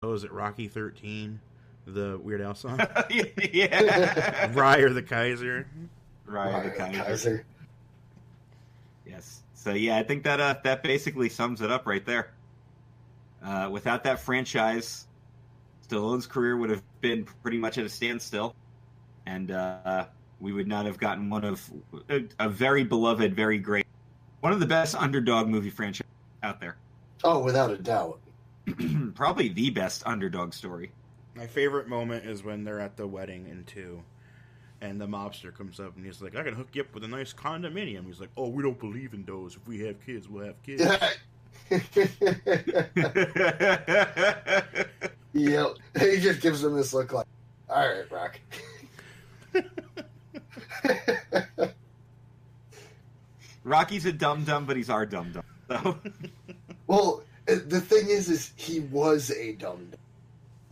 Oh, is it Rocky 13? The Weird Al song? Yeah. Ryer the Kaiser. Ryer the Kaiser. Yes. So yeah, I think that that basically sums it up right there. Without that franchise, Stallone's career would have been pretty much at a standstill, and we would not have gotten one of a very beloved, very great, one of the best underdog movie franchises out there. Oh, without a doubt. Probably the best underdog story. My favorite moment is when they're at the wedding in 2, and the mobster comes up and he's like, I can hook you up with a nice condominium. He's like, oh, we don't believe in those. If we have kids, we'll have kids. Yep. He just gives him this look like, all right, Rock. Rocky's a dum-dum, but he's our dum-dum. So. Well, the thing is he was a dum-dum.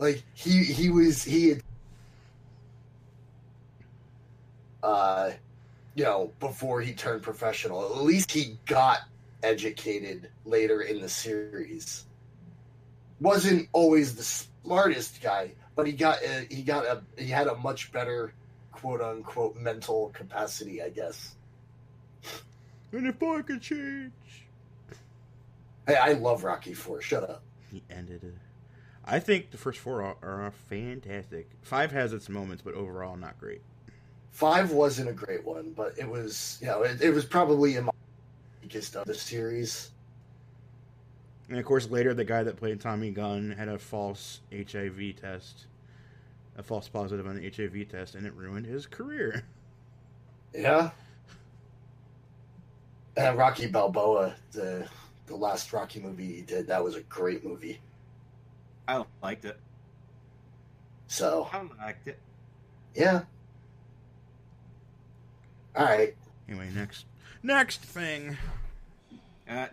Like, he had, before he turned professional, at least he got educated later in the series. Wasn't always the smartest guy, but he had a much better quote unquote mental capacity, I guess. And if I could change. Hey, I love Rocky IV. Shut up. He ended it. I think the first 4 are fantastic. 5 has its moments, but overall not great. 5 wasn't a great one, but it was, it was probably in my weakest of the series. And of course, later the guy that played Tommy Gunn had a false HIV test, a false positive on an HIV test, and it ruined his career. Yeah. And Rocky Balboa, the last Rocky movie he did, that was a great movie. I liked it. So. I liked it. Yeah. All right. Anyway, next thing.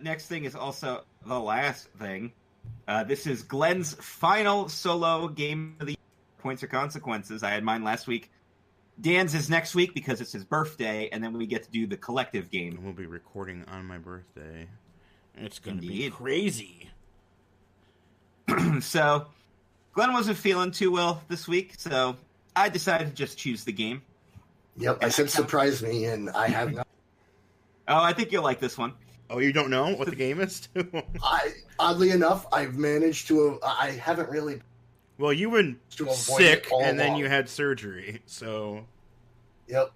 Next thing is also the last thing. This is Glenn's final solo game of the year. Points or consequences. I had mine last week. Dan's is next week because it's his birthday, and then we get to do the collective game. We'll be recording on my birthday. It's going to be crazy. So, Glenn wasn't feeling too well this week, so I decided to just choose the game. Yep, I said surprise me, and I have not. Oh, I think you'll like this one. Oh, you don't know what the game is? Oddly enough, I've managed to. I haven't really. Well, you were sick, and then you had surgery, so. Yep.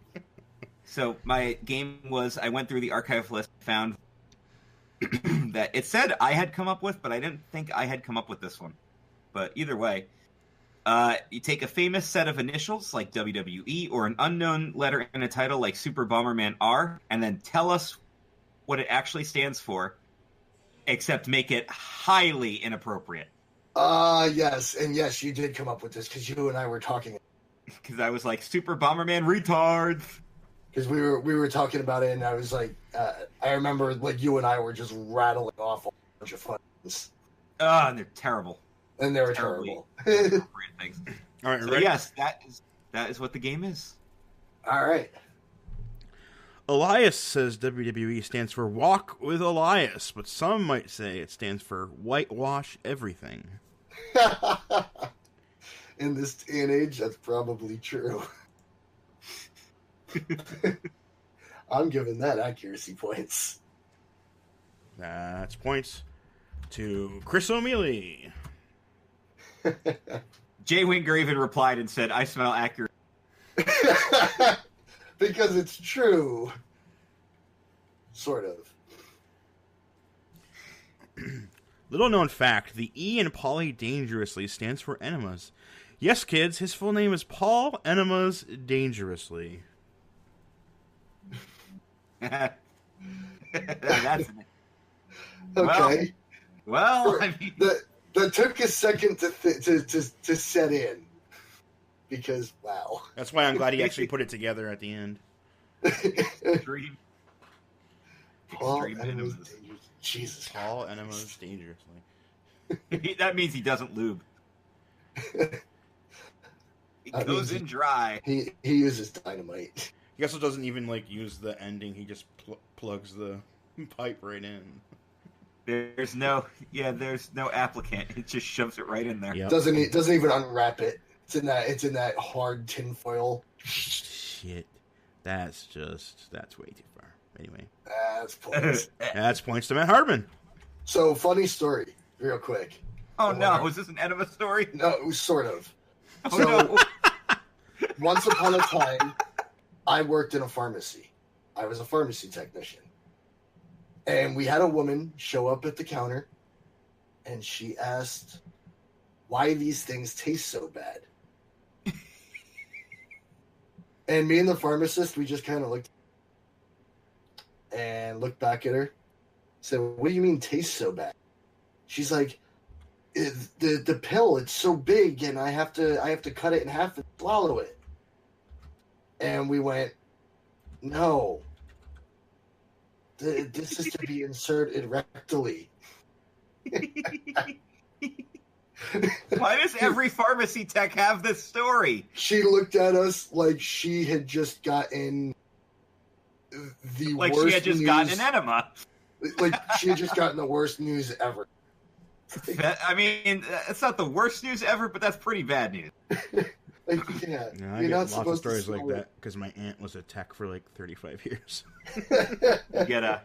So my game was, I went through the archive list, found that it said I had come up with, but I didn't think I had come up with this one. But either way, you take a famous set of initials like WWE or an unknown letter in a title like Super Bomberman R, and then tell us what it actually stands for, except make it highly inappropriate. Yes, and yes, you did come up with this because you and I were talking. Because I was like, Super Bomberman retards. Because we were talking about it, and I was like, I remember like you and I were just rattling off a bunch of fun things. And they're terrible. And they were terrible. Things. All right, so ready? Yes, that is what the game is. All right. Elias says WWE stands for Walk with Elias, but some might say it stands for Whitewash Everything. In this day and age, that's probably true. I'm giving that accuracy points. That's points to Chris O'Mealy. Jay Winger even replied and said, I smell accurate. Because it's true. Sort of. Little known fact, the E in Polly Dangerously stands for enemas. Yes, kids, his full name is Paul Enemas Dangerously. That's okay. Well, I mean, that took a second to set in, because wow. That's why I'm glad he actually put it together at the end. Extreme. Paul Enemas Dangerously. Jesus. Paul Enemas Dangerously. That means he doesn't lube. He goes in dry. He uses dynamite. He also doesn't even use the ending. He just plugs the pipe right in. There's no applicant. It just shoves it right in there. Yep. Doesn't even unwrap it. It's in that hard tinfoil. Shit. That's way too far. Anyway. That's points. That's points to Matt Hardman. So, funny story, real quick. Oh no, is this an enema story? No, sort of. Oh So, no. once upon a time, I worked in a pharmacy. I was a pharmacy technician. And we had a woman show up at the counter, and she asked why these things taste so bad. And me and the pharmacist, we just kind of looked back at her. Said, "What do you mean tastes so bad?" She's like, "The pill, it's so big, and I have to cut it in half and swallow it." And we went, "No. This is to be inserted rectally." Why does every pharmacy tech have this story? She looked at us like she had just gotten the Like worst she had just news. gotten an enema. Like she had just gotten the worst news ever. I mean, it's not the worst news ever, but that's pretty bad news. Like, yeah, No, I you're get not lots of supposed stories to like swallow that because my aunt was a tech for like 35 years. You get a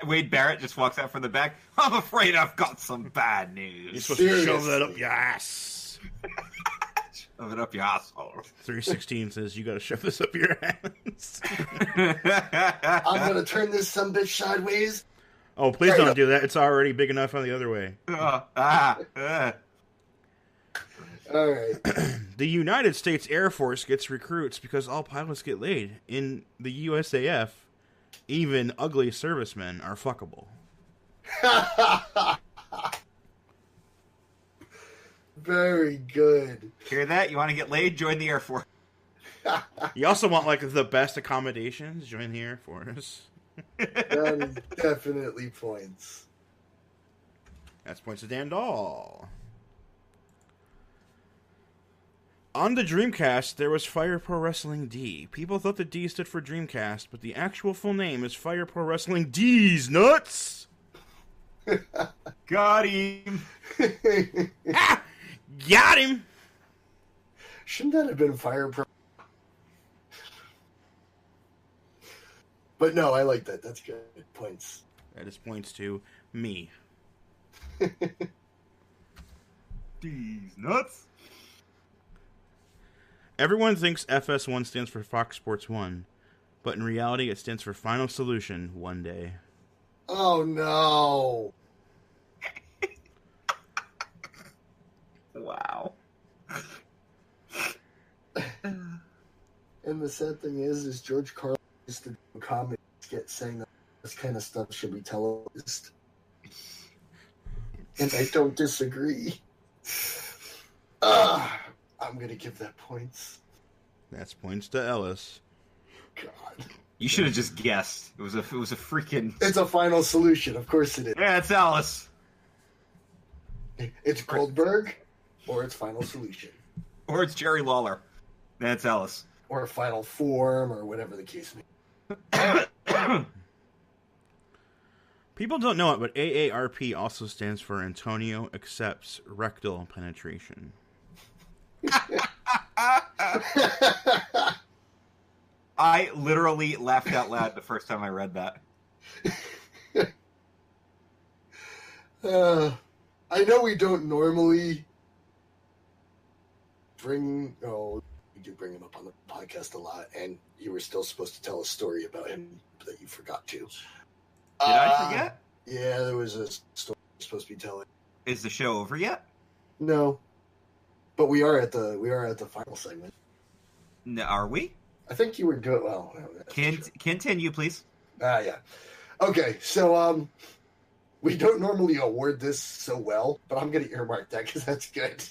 Wade Barrett just walks out from the back. I'm afraid I've got some bad You're news. supposed to shove that up your ass. Shove it up your asshole. 316 says you got to shove this up your ass. I'm gonna turn this sumbitch sideways. Oh, please There you don't go. do that. It's already big enough on the other way. All right. The United States Air Force gets recruits because all pilots get laid. In the USAF, even ugly servicemen are fuckable. Very good. Hear that? You want to get laid? Join the Air Force. You also want like the best accommodations? Join the Air Force. That is definitely points. That's points to Dan Dahl. On the Dreamcast, there was Fire Pro Wrestling D. People thought the D stood for Dreamcast, but the actual full name is Fire Pro Wrestling D's nuts. Got him. Ah! Got him. Shouldn't that have been Fire Pro? But no, I like that. That's good. Points. That is points to me. These nuts. Everyone thinks FS1 stands for Fox Sports 1, but in reality it stands for Final Solution One Day. Oh no. Wow. And the sad thing is George Carlin used to do a comedy skit saying that this kind of stuff should be televised. And I don't disagree. I'm gonna give that points. That's points to Ellis. God. You should have just guessed. It was a freaking. It's a Final Solution, of course it is. Yeah, it's Alice. It's Goldberg, or it's Final Solution. Or it's Jerry Lawler. That's Alice. Or Final Form, or whatever the case may be. People don't know it, but AARP also stands for Antonio Accepts Rectal Penetration. I literally laughed out loud the first time I read that. I know we don't normally bring... Oh, we do bring him up on the podcast a lot, and you were still supposed to tell a story about him that you forgot to. Did I forget? Yeah, there was a story you're supposed to be telling. Is the show over yet? No. But we are at the final segment. No, are we? I think you were good. Well, no, that's true. Continue, please. Yeah. Okay, so we don't normally award this so well, but I'm gonna earmark that because that's good.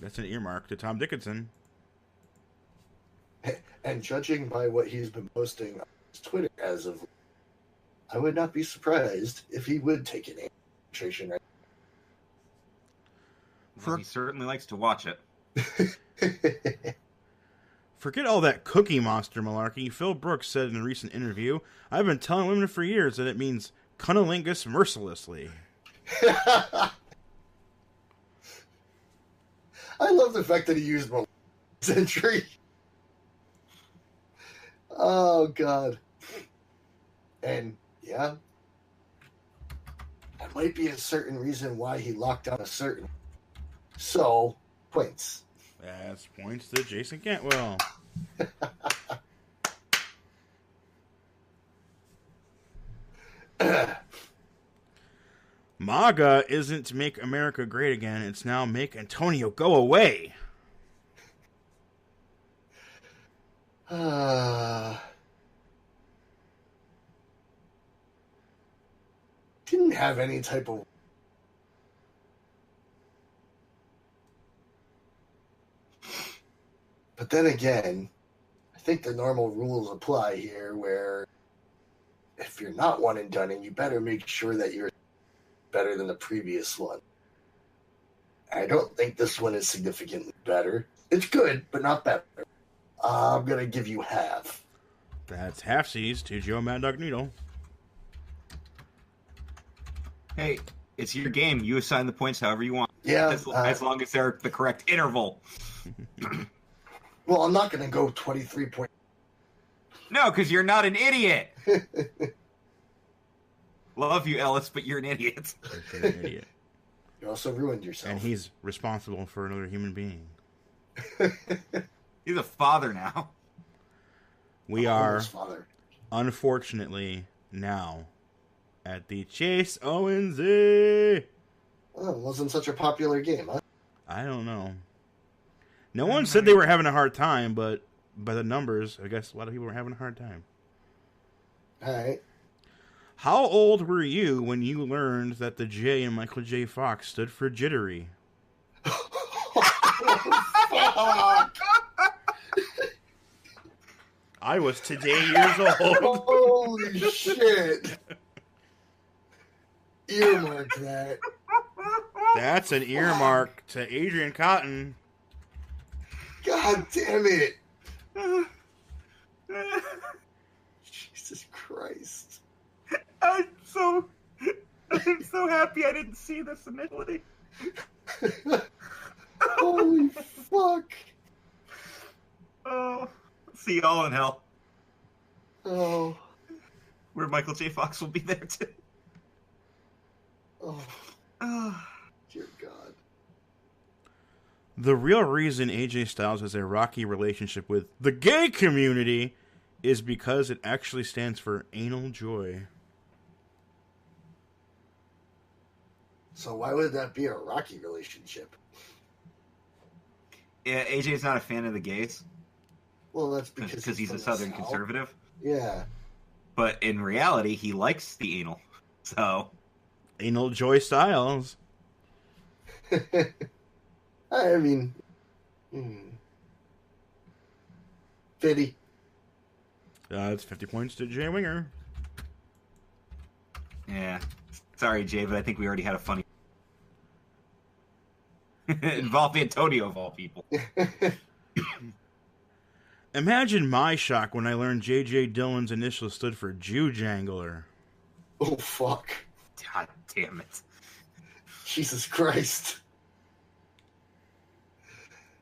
That's an earmark to Tom Dickinson. And judging by what he's been posting on his Twitter as of, I would not be surprised if he would take an arbitration right. Well, he certainly likes to watch it. Forget all that Cookie Monster malarkey. Phil Brooks said in a recent interview, I've been telling women for years that it means cunnilingus mercilessly. I love the fact that he used my entry. Oh, God. And, yeah, that might be a certain reason why he locked down a certain. So, points. That's points to Jason Cantwell. MAGA isn't Make America Great Again. It's now Make Antonio Go Away. Didn't have any type of... But then again, I think the normal rules apply here where if you're not one and done, and you better make sure that you're better than the previous one. I don't think this one is significantly better. It's good, but not better. I'm going to give you half. That's half-seas to Joe Mad Dog Needle. Hey, it's your game. You assign the points however you want. Yeah. As long as they're the correct interval. Well, I'm not going to go 23 points. No, because you're not an idiot. Love you, Ellis, but you're an idiot. You're an idiot. You also ruined yourself. And he's responsible for another human being. He's a father now. We are, unfortunately, now at the Chase Owens. Well, it wasn't such a popular game, huh? I don't know. No one said they were having a hard time, but by the numbers, I guess a lot of people were having a hard time. All right. How old were you when you learned that the J in Michael J. Fox stood for jittery? I was today years old. Holy shit. Earmark that. That's an earmark to Adrian Cotton. God damn it. Jesus Christ. I'm so happy I didn't see this initially. Holy fuck. Oh, see y'all in hell. Oh. Where Michael J. Fox will be there too. Oh. Dear God. The real reason AJ Styles has a rocky relationship with the gay community is because it actually stands for anal joy. So why would that be a rocky relationship? Yeah, AJ's not a fan of the gays. Well, that's because he's a Southern conservative. Yeah. But in reality, he likes the anal. So. Anal Joy Styles. I mean. 50. It's 50 points to Jay Winger. Yeah. Sorry, Jay, but I think we already had a funny. Involved Antonio, of all people. Imagine my shock when I learned J.J. Dillon's initials stood for Jew Jangler. Oh, fuck. God damn it. Jesus Christ.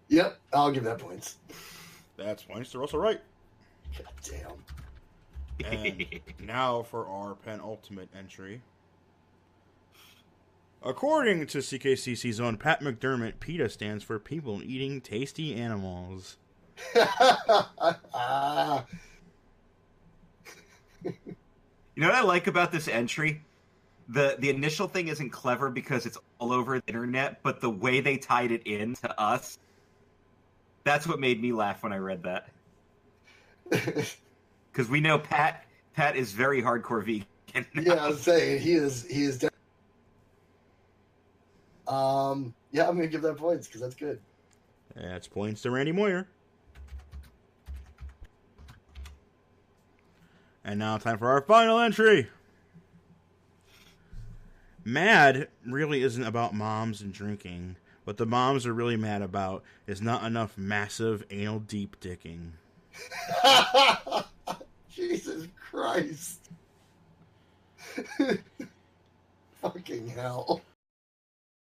Yep, I'll give that points. That's points. They're also right. God damn. And now for our penultimate entry. According to CKCC's own Pat McDermott, PETA stands for People Eating Tasty Animals. You know what I like about this entry? The initial thing isn't clever because it's all over the internet, but the way they tied it in to us, that's what made me laugh when I read that. Because we know Pat is very hardcore vegan. Yeah, I was saying he is definitely. Yeah, I'm gonna give that points because that's good. That's points to Randy Moyer. And now time for our final entry. Mad really isn't about moms and drinking, What the moms are really mad about is not enough massive anal deep dicking. Jesus Christ. Fucking hell.